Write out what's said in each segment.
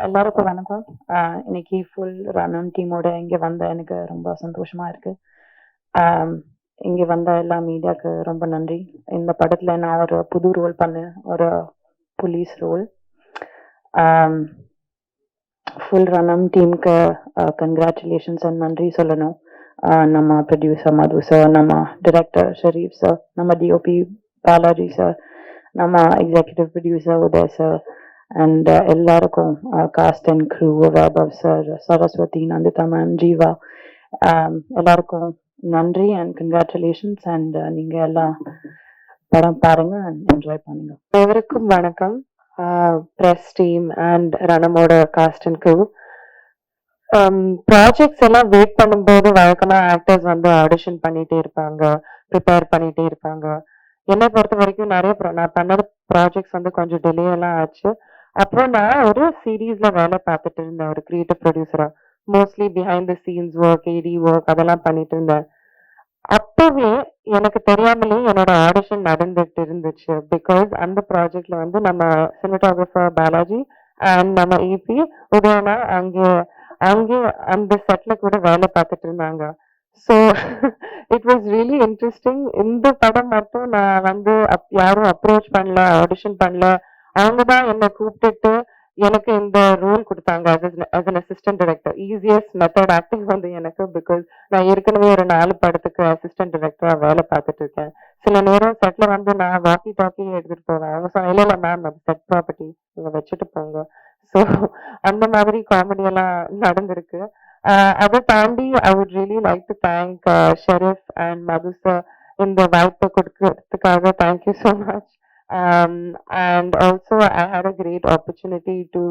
எல்லாருக்கும் வணக்கம். இன்னைக்கு ஃபுல் ரன் டீமோட இங்கே வந்த எனக்கு ரொம்ப சந்தோஷமா இருக்கு. இங்கே வந்த எல்லா மீடியாவுக்கு ரொம்ப நன்றி. இந்த படத்தில் நான் ஒரு புது ரோல் பண்ணேன், ஒரு போலீஸ் ரோல். ஃபுல் ரன் டீமுக்கு கங்க்ராச்சுலேஷன்ஸ் அண்ட் நன்றி சொல்லணும். நம்ம ப்ரொடியூசர் மது சார், நம்ம டிரெக்டர் ஷரீஃப் சார், நம்ம டிஓபி பாலாஜி சார், நம்ம executive producer Uday sir, and எல்லாருக்கும் cast and crew, Vaibhav sir, Saraswathi, Nandita ma'am, Jeeva, எல்லாருக்கும் நன்றி அண்ட் கங்க்ராச்சுலேஷன்ஸ். அண்ட் நீங்கள் எல்லாம் படம் பாருங்க அண்ட் என்ஜாய் பண்ணுங்க. எவருக்கும் வணக்கம். ப்ரெஸ் டீம் அண்ட் ரணமோட காஸ்ட் அண்ட் க்ரூ. ப்ராஜெக்ட்ஸ் எல்லாம் வெயிட் பண்ணும்போது வழக்கமாக ஆக்டர்ஸ் வந்து ஆடிஷன் பண்ணிகிட்டே இருப்பாங்க, ப்ரிப்பேர் பண்ணிகிட்டே இருப்பாங்க. என்னை பொறுத்த வரைக்கும் நான் பண்ண ப்ராஜெக்ட்ஸ் வந்து கொஞ்சம் டிலே எல்லாம் ஆச்சு. அப்புறம் நான் ஒரு சீரீஸ்ல வேலை பார்த்துட்டு இருந்தேன், ஒரு கிரியேட்டிவ் ப்ரொடியூசரா. Mostly behind the scenes work, AD work அதெல்லாம் பண்ணிட்டு இருந்தேன். அப்பவே எனக்கு தெரியாமலே என்னோட ஆடிஷன் நடந்துட்டு இருந்துச்சு. பிகாஸ் அந்த ப்ராஜெக்ட்ல வந்து நம்ம சினிமாட்டோகிராஃபர் பாலாஜி அண்ட் நம்ம இபி உதயனா அங்கே அங்கே அந்த செட்ல கூட வேலை பார்த்துட்டு இருந்தாங்க. So it was really interesting. இந்த படம் மட்டும் நான் வந்து யாரும் அப்ரோச் பண்ணல, ஆடிஷன் பண்ணல. அவங்க தான் என்னை கூப்பிட்டுட்டு எனக்கு இந்த ரோல் கொடுத்தாங்க as an assistant director. Easiest method acting வந்து எனக்கு. பிகாஸ் நான் ஏற்கனவே ஒரு 4 படத்துக்கு அசிஸ்டன்ட் டைரக்டரா வேலை பார்த்துட்டு இருக்கேன். சில நேரம் செட்ல வந்து நான் வாக்கி டாக்கி எடுத்துட்டு போவேன். அவங்க சொன்ன இல்லை மேம் அது செட் ப்ராப்பர்ட்டி, நீங்க வச்சுட்டு போங்க. ஸோ அந்த மாதிரி காமெடி எல்லாம் நடந்திருக்கு. அதை தாண்டி I would really like to thank Sherif and Madhu sir இந்த வாய்ப்பை கொடுக்கறதுக்காக. Thank you so much. And also I had a great opportunity to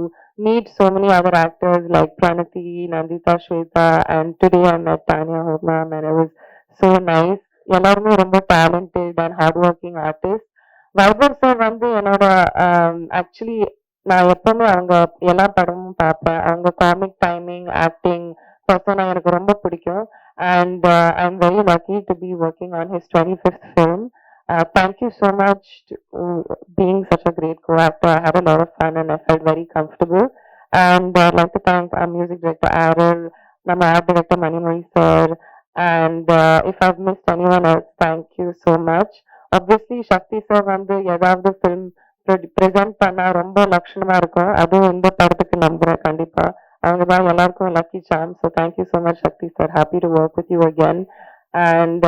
meet so many other actors like Pranati, Nandita, Shweta, and today I met Tanya Homa, and it was so nice. எல்லாருமே ரொம்ப talented and hard working artist. Vaibhav sir வந்து என்னோட actually நான் எப்பவுமே அவங்க எல்லா படமும் பார்ப்பேன். அவங்க காமிக் டைமிங், ஆக்டிங், பர்சனா எனக்கு ரொம்ப பிடிக்கும். And I am very lucky to be working on his 25th film. Thank you so much being such a great co-actor. I had a lot of fun and I felt very comfortable. And I'd like to thank our music director Aaron, my art director Manimoi sir, and if I've missed anyone else, thank you so much. Obviously Shakti sir வந்து ஏதாவது film present பண்ணா ரொம்ப லட்சணமா இருக்கும். அதுவும் இந்த படத்துக்கு நம்புறேன் கண்டிப்பா. அவங்க தான் எல்லாருக்கும் lucky chance. So thank you so much Shakti sir. Happy to work with you again. And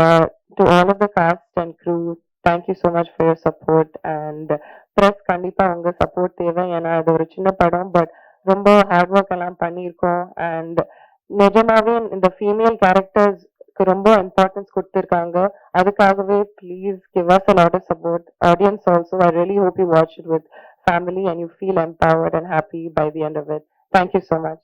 to all of the cast and crew, thank you so much for your support. And press கண்டிப்பா உங்க support தேவை. ஏன்னா அது ஒரு சின்ன படம், but ரொம்ப hard work எல்லாம் பண்ணியிருக்கோம். அண்ட் நிஜமாவே இந்த ஃபீமேல் கேரக்டர்ஸ்க்கு ரொம்ப இம்பார்ட்டன்ஸ் கொடுத்துருக்காங்க. அதுக்காகவே please give us a lot of support. Audience also, I really hope you watch it with family and you feel empowered and happy by the end of it. Thank you so much.